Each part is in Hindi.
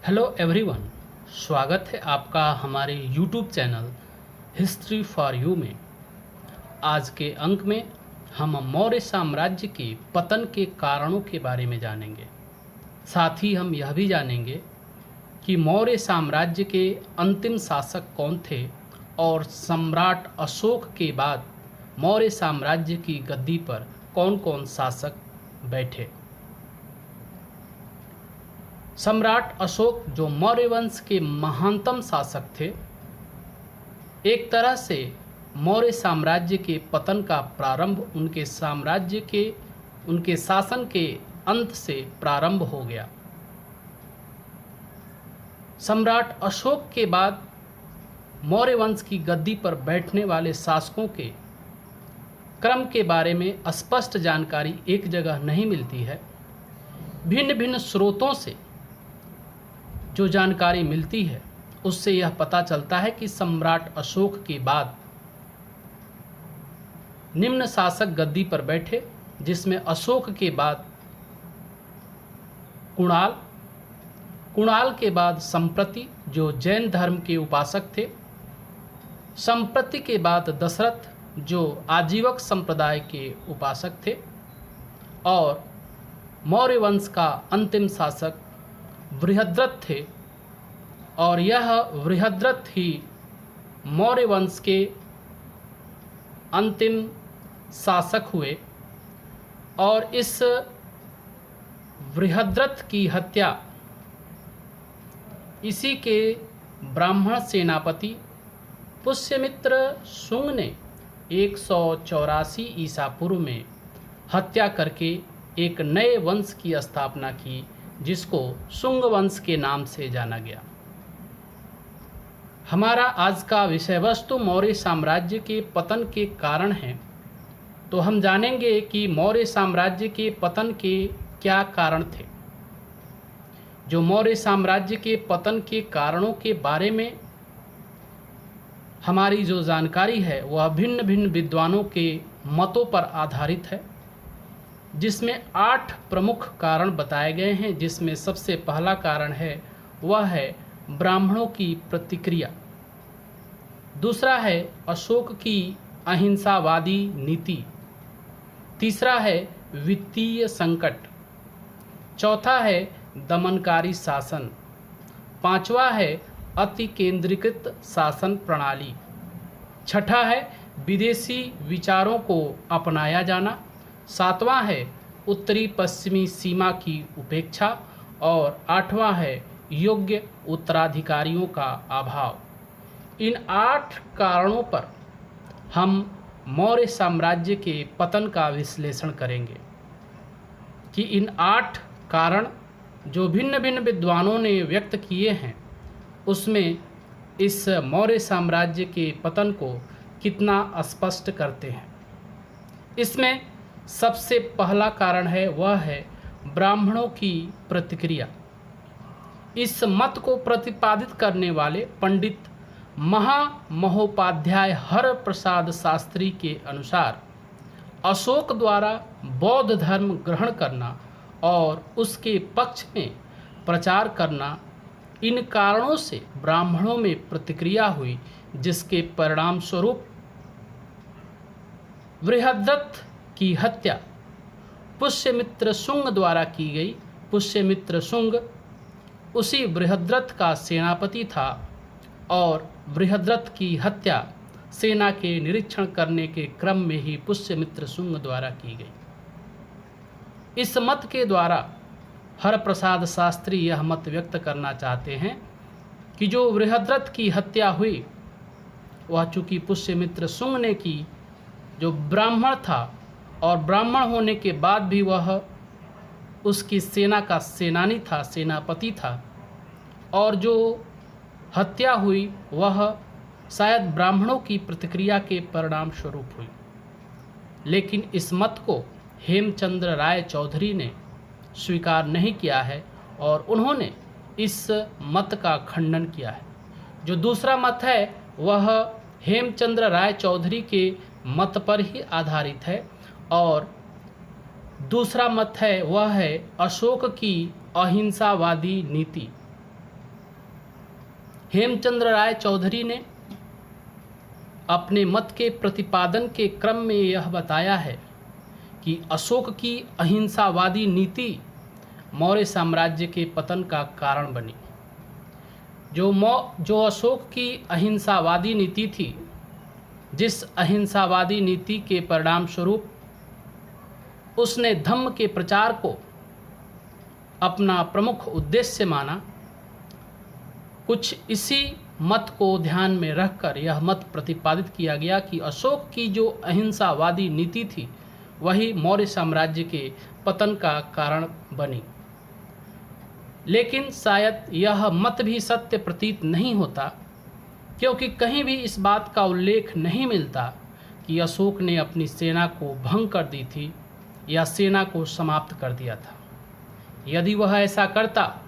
हेलो एवरीवन, स्वागत है आपका हमारे YouTube channel history for you में। आज के अंक में हम मौर्य साम्राज्य के पतन के कारणों के बारे में जानेंगे। साथ ही हम यह भी जानेंगे कि मौर्य साम्राज्य के अंतिम शासक कौन थे और सम्राट अशोक के बाद मौर्य साम्राज्य की गद्दी पर कौन कौन शासक बैठे। सम्राट अशोक जो मौर्य वंश के महानतम शासक थे, एक तरह से मौर्य साम्राज्य के पतन का प्रारंभ उनके शासन के अंत से प्रारंभ हो गया। सम्राट अशोक के बाद मौर्य वंश की गद्दी पर बैठने वाले शासकों के क्रम के बारे में स्पष्ट जानकारी एक जगह नहीं मिलती है। भिन्न भिन्न स्रोतों से जो जानकारी मिलती है उससे यह पता चलता है कि सम्राट अशोक के बाद निम्न शासक गद्दी पर बैठे, जिसमें अशोक के बाद कुणाल के बाद संप्रति जो जैन धर्म के उपासक थे, संप्रति के बाद दशरथ जो आजीवक संप्रदाय के उपासक थे, और मौर्य वंश का अंतिम शासक बृहद्रथ थे। और यह बृहद्रथ ही मौर्य वंश के अंतिम शासक हुए। और इस बृहद्रथ की हत्या इसी के ब्राह्मण सेनापति पुष्यमित्र शुंग ने 184 ईसा पूर्व में हत्या करके एक नए वंश की स्थापना की, जिसको शुंग वंश के नाम से जाना गया। हमारा आज का विषय वस्तु मौर्य साम्राज्य के पतन के कारण है। तो हम जानेंगे कि मौर्य साम्राज्य के पतन के क्या कारण थे। जो मौर्य साम्राज्य के पतन के कारणों के बारे में हमारी जो जानकारी है वह भिन्न भिन्न विद्वानों के मतों पर आधारित है, जिसमें 8 प्रमुख कारण बताए गए हैं। जिसमें सबसे पहला कारण है वह है ब्राह्मणों की प्रतिक्रिया। दूसरा है अशोक की अहिंसावादी नीति। तीसरा है वित्तीय संकट। चौथा है दमनकारी शासन। पांचवा है अति केंद्रीकृत शासन प्रणाली। छठा है विदेशी विचारों को अपनाया जाना। सातवां है उत्तरी पश्चिमी सीमा की उपेक्षा। और आठवां है योग्य उत्तराधिकारियों का अभाव। इन 8 कारणों पर हम मौर्य साम्राज्य के पतन का विश्लेषण करेंगे कि इन 8 कारण जो भिन्न भिन्न विद्वानों ने व्यक्त किए हैं उसमें इस मौर्य साम्राज्य के पतन को कितना स्पष्ट करते हैं। इसमें सबसे पहला कारण है वह है ब्राह्मणों की प्रतिक्रिया। इस मत को प्रतिपादित करने वाले पंडित महामहोपाध्याय हर प्रसाद शास्त्री के अनुसार अशोक द्वारा बौद्ध धर्म ग्रहण करना और उसके पक्ष में प्रचार करना, इन कारणों से ब्राह्मणों में प्रतिक्रिया हुई, जिसके परिणाम स्वरूप बृहद्रथ की हत्या पुष्यमित्र शुंग द्वारा की गई। पुष्यमित्र शुंग उसी बृहद्रथ का सेनापति था और बृहद्रथ की हत्या सेना के निरीक्षण करने के क्रम में ही पुष्यमित्र शुंग द्वारा की गई। इस मत के द्वारा हरप्रसाद शास्त्री यह मत व्यक्त करना चाहते हैं कि जो बृहद्रथ की हत्या हुई वह चूँकि पुष्यमित्र शुंग ने की, जो ब्राह्मण था और ब्राह्मण होने के बाद भी वह उसकी सेना का सेनानी था, सेनापति था, और जो हत्या हुई वह शायद ब्राह्मणों की प्रतिक्रिया के परिणाम स्वरूप हुई। लेकिन इस मत को हेमचंद्र राय चौधरी ने स्वीकार नहीं किया है और उन्होंने इस मत का खंडन किया है। जो दूसरा मत है वह हेमचंद्र राय चौधरी के मत पर ही आधारित है, और दूसरा मत है वह है अशोक की अहिंसावादी नीति। हेमचंद्र राय चौधरी ने अपने मत के प्रतिपादन के क्रम में यह बताया है कि अशोक की अहिंसावादी नीति मौर्य साम्राज्य के पतन का कारण बनी। जो अशोक की अहिंसावादी नीति थी, जिस अहिंसावादी नीति के परिणाम स्वरूप उसने धम्म के प्रचार को अपना प्रमुख उद्देश्य माना, कुछ इसी मत को ध्यान में रखकर यह मत प्रतिपादित किया गया कि अशोक की जो अहिंसावादी नीति थी वही मौर्य साम्राज्य के पतन का कारण बनी। लेकिन शायद यह मत भी सत्य प्रतीत नहीं होता, क्योंकि कहीं भी इस बात का उल्लेख नहीं मिलता कि अशोक ने अपनी सेना को भंग कर दी थी या सेना को समाप्त कर दिया था। यदि वह ऐसा करता,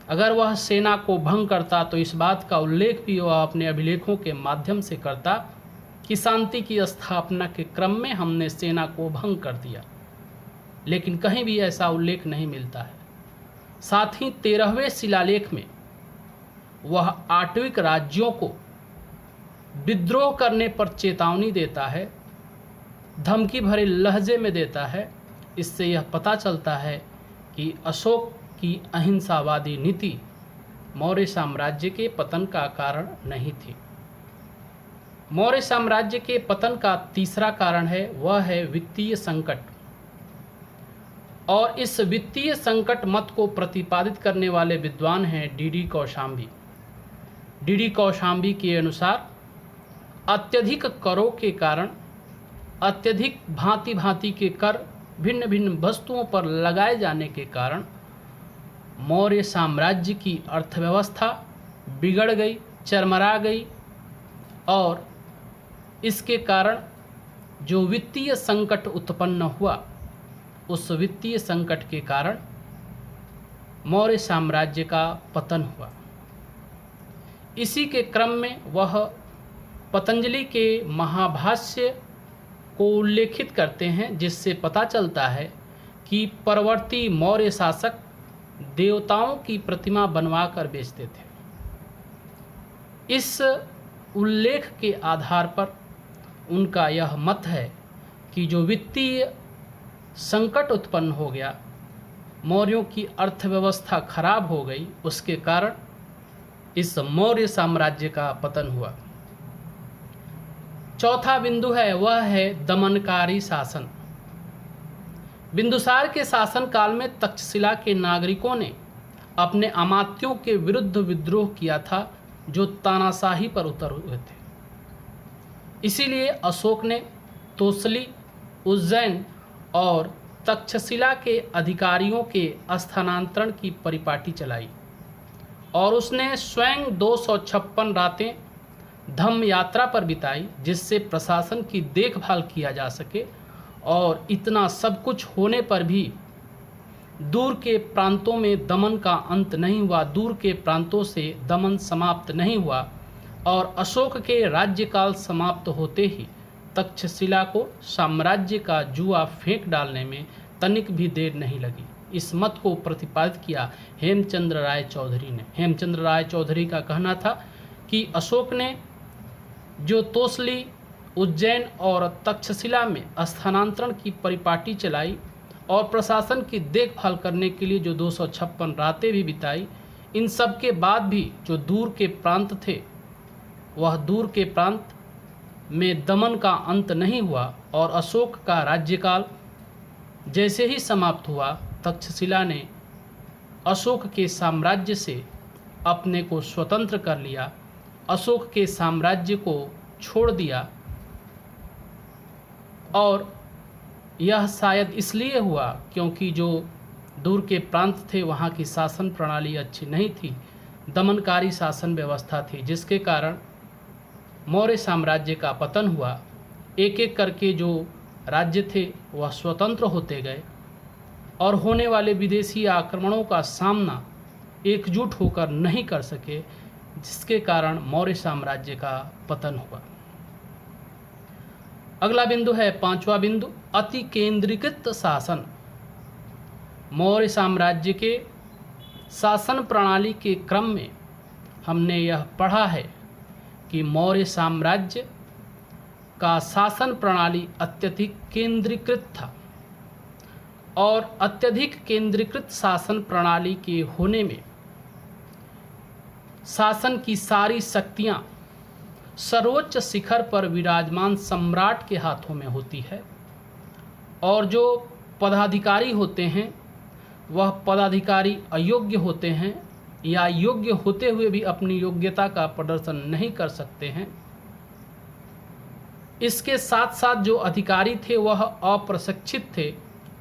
अगर वह सेना को भंग करता, तो इस बात का उल्लेख भी वह अपने अभिलेखों के माध्यम से करता कि शांति की स्थापना के क्रम में हमने सेना को भंग कर दिया। लेकिन कहीं भी ऐसा उल्लेख नहीं मिलता है। साथ ही 13वें शिलालेख में वह आटविक राज्यों को विद्रोह करने पर चेतावनी देता है, धमकी भरे लहजे में देता है। इससे यह पता चलता है कि अशोक की अहिंसावादी नीति मौर्य साम्राज्य के पतन का कारण नहीं थी। मौर्य साम्राज्य के पतन का तीसरा कारण है, वह है वित्तीय संकट। और इस वित्तीय संकट मत को प्रतिपादित करने वाले विद्वान हैं डी.डी. कौशाम्बी। डी.डी. कौशाम्बी के अनुसार अत्यधिक करों के कारण, अत्यधिक भांति भांति के कर भिन्न भिन्न वस्तुओं पर लगाए जाने के कारण मौर्य साम्राज्य की अर्थव्यवस्था बिगड़ गई, चरमरा गई। और इसके कारण जो वित्तीय संकट उत्पन्न हुआ, उस वित्तीय संकट के कारण मौर्य साम्राज्य का पतन हुआ। इसी के क्रम में वह पतंजलि के महाभाष्य को उल्लेखित करते हैं, जिससे पता चलता है कि परवर्ती मौर्य शासक देवताओं की प्रतिमा बनवा कर बेचते थे। इस उल्लेख के आधार पर उनका यह मत है कि जो वित्तीय संकट उत्पन्न हो गया, मौर्यों की अर्थव्यवस्था खराब हो गई, उसके कारण इस मौर्य साम्राज्य का पतन हुआ। चौथा बिंदु है, वह है दमनकारी शासन। बिंदुसार के शासन काल में तक्षशिला के नागरिकों ने अपने अमात्यों के विरुद्ध विद्रोह किया था, जो तानाशाही पर उतर हुए थे। इसीलिए अशोक ने तोसली, उज्जैन और तक्षशिला के अधिकारियों के स्थानांतरण की परिपाटी चलाई और उसने स्वयं 256 रातें धम्म यात्रा पर बिताई, जिससे प्रशासन की देखभाल किया जा सके। और इतना सब कुछ होने पर भी दूर के प्रांतों में दमन का अंत नहीं हुआ, दूर के प्रांतों से दमन समाप्त नहीं हुआ। और अशोक के राज्यकाल समाप्त होते ही तक्षशिला को साम्राज्य का जुआ फेंक डालने में तनिक भी देर नहीं लगी। इस मत को प्रतिपादित किया हेमचंद्र राय चौधरी ने। हेमचंद्र राय चौधरी का कहना था कि अशोक ने जो तोसली, उज्जैन और तक्षशिला में स्थानांतरण की परिपाटी चलाई और प्रशासन की देखभाल करने के लिए जो 256 रातें भी बिताई, इन सब के बाद भी जो दूर के प्रांत थे, वह दूर के प्रांत में दमन का अंत नहीं हुआ। और अशोक का राज्यकाल जैसे ही समाप्त हुआ, तक्षशिला ने अशोक के साम्राज्य से अपने को स्वतंत्र कर लिया, अशोक के साम्राज्य को छोड़ दिया। और यह शायद इसलिए हुआ क्योंकि जो दूर के प्रांत थे, वहाँ की शासन प्रणाली अच्छी नहीं थी, दमनकारी शासन व्यवस्था थी, जिसके कारण मौर्य साम्राज्य का पतन हुआ। एक एक करके जो राज्य थे वह स्वतंत्र होते गए और होने वाले विदेशी आक्रमणों का सामना एकजुट होकर नहीं कर सके, जिसके कारण मौर्य साम्राज्य का पतन हुआ। अगला बिंदु है, पांचवा बिंदु, अति केंद्रीकृत शासन। मौर्य साम्राज्य के शासन प्रणाली के क्रम में हमने यह पढ़ा है कि मौर्य साम्राज्य का शासन प्रणाली अत्यधिक केंद्रीकृत था और अत्यधिक केंद्रीकृत शासन प्रणाली के होने में शासन की सारी शक्तियां सर्वोच्च शिखर पर विराजमान सम्राट के हाथों में होती है और जो पदाधिकारी होते हैं वह पदाधिकारी अयोग्य होते हैं या योग्य होते हुए भी अपनी योग्यता का प्रदर्शन नहीं कर सकते हैं। इसके साथ साथ जो अधिकारी थे वह अप्रशिक्षित थे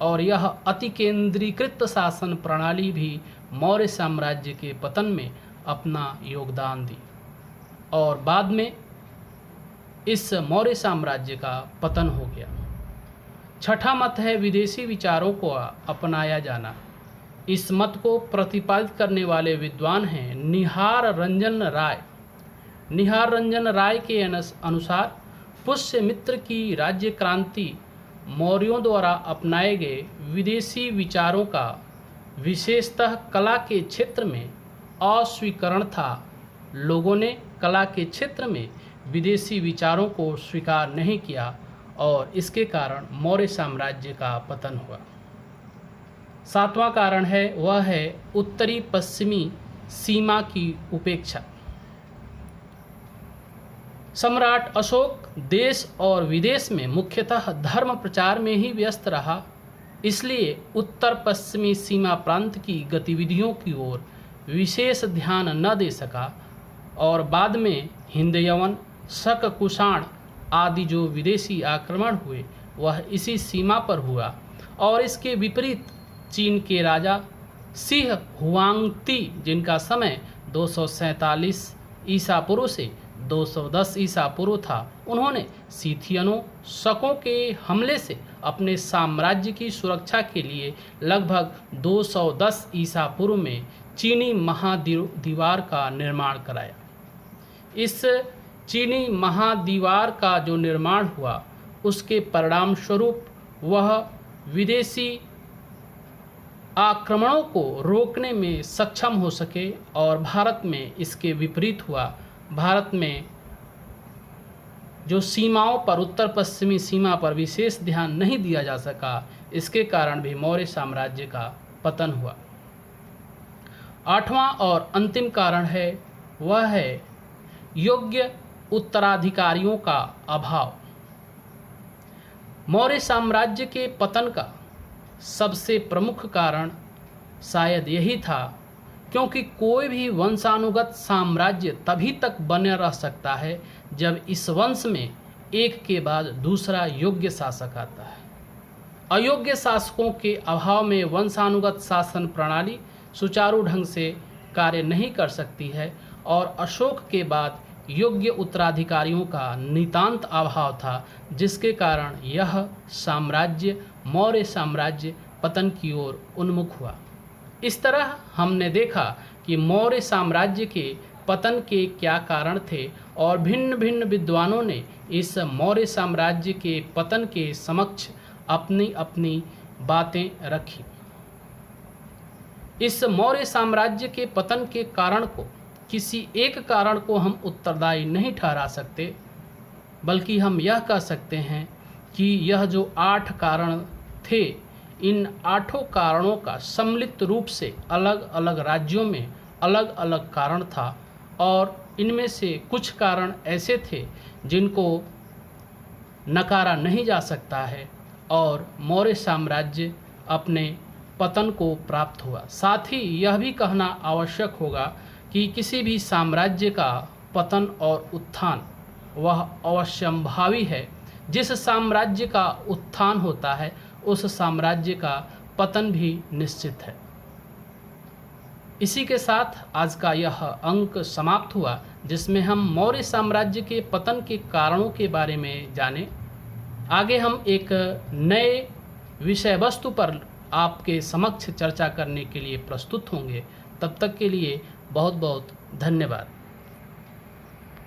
और यह अति केंद्रीकृत शासन प्रणाली भी मौर्य साम्राज्य के पतन में अपना योगदान दी और बाद में इस मौर्य साम्राज्य का पतन हो गया। छठा मत है विदेशी विचारों को अपनाया जाना। इस मत को प्रतिपादित करने वाले विद्वान हैं निहार रंजन राय। निहार रंजन राय के अनुसार पुष्यमित्र की राज्य क्रांति मौर्यों द्वारा अपनाए गए विदेशी विचारों का विशेषतः कला के क्षेत्र में अस्वीकरण था। लोगों ने कला के क्षेत्र में विदेशी विचारों को स्वीकार नहीं किया और इसके कारण मौर्य साम्राज्य का पतन हुआ। सातवां कारण है वह है उत्तरी पश्चिमी सीमा की उपेक्षा। सम्राट अशोक देश और विदेश में मुख्यतः धर्म प्रचार में ही व्यस्त रहा, इसलिए उत्तर पश्चिमी सीमा प्रांत की गतिविधियों की ओर विशेष ध्यान न दे सका और बाद में हिंद यवन शक कुषाण आदि जो विदेशी आक्रमण हुए वह इसी सीमा पर हुआ और इसके विपरीत चीन के राजा सिंह हुआंगती जिनका समय 247 ईसा पूर्व से 210 ईसा पूर्व था, उन्होंने सीथियनों शकों के हमले से अपने साम्राज्य की सुरक्षा के लिए लगभग 210 ईसा पूर्व में चीनी महादीवार का निर्माण कराया। इस चीनी महादीवार का जो निर्माण हुआ उसके परिणाम स्वरूप वह विदेशी आक्रमणों को रोकने में सक्षम हो सके और भारत में इसके विपरीत हुआ। भारत में जो सीमाओं पर उत्तर पश्चिमी सीमा पर विशेष ध्यान नहीं दिया जा सका, इसके कारण भी मौर्य साम्राज्य का पतन हुआ। आठवां और अंतिम कारण है वह है योग्य उत्तराधिकारियों का अभाव। मौर्य साम्राज्य के पतन का सबसे प्रमुख कारण शायद यही था क्योंकि कोई भी वंशानुगत साम्राज्य तभी तक बने रह सकता है जब इस वंश में एक के बाद दूसरा योग्य शासक आता है। अयोग्य शासकों के अभाव में वंशानुगत शासन प्रणाली सुचारू ढंग से कार्य नहीं कर सकती है और अशोक के बाद योग्य उत्तराधिकारियों का नितांत अभाव था, जिसके कारण यह साम्राज्य मौर्य साम्राज्य पतन की ओर उन्मुख हुआ। इस तरह हमने देखा कि मौर्य साम्राज्य के पतन के क्या कारण थे और भिन्न भिन्न विद्वानों ने इस मौर्य साम्राज्य के पतन के समक्ष अपनी अपनी बातें रखी। इस मौर्य साम्राज्य के पतन के कारण को किसी एक कारण को हम उत्तरदायी नहीं ठहरा सकते, बल्कि हम यह कह सकते हैं कि यह जो 8 कारण थे, इन 8 कारणों का सम्मिलित रूप से अलग अलग राज्यों में अलग अलग कारण था और इनमें से कुछ कारण ऐसे थे जिनको नकारा नहीं जा सकता है और मौर्य साम्राज्य अपने पतन को प्राप्त हुआ। साथ ही यह भी कहना आवश्यक होगा कि किसी भी साम्राज्य का पतन और उत्थान वह अवश्यंभावी है। जिस साम्राज्य का उत्थान होता है उस साम्राज्य का पतन भी निश्चित है। इसी के साथ आज का यह अंक समाप्त हुआ, जिसमें हम मौर्य साम्राज्य के पतन के कारणों के बारे में जाने। आगे हम एक नए विषय वस्तु पर आपके समक्ष चर्चा करने के लिए प्रस्तुत होंगे। तब तक के लिए बहुत बहुत धन्यवाद।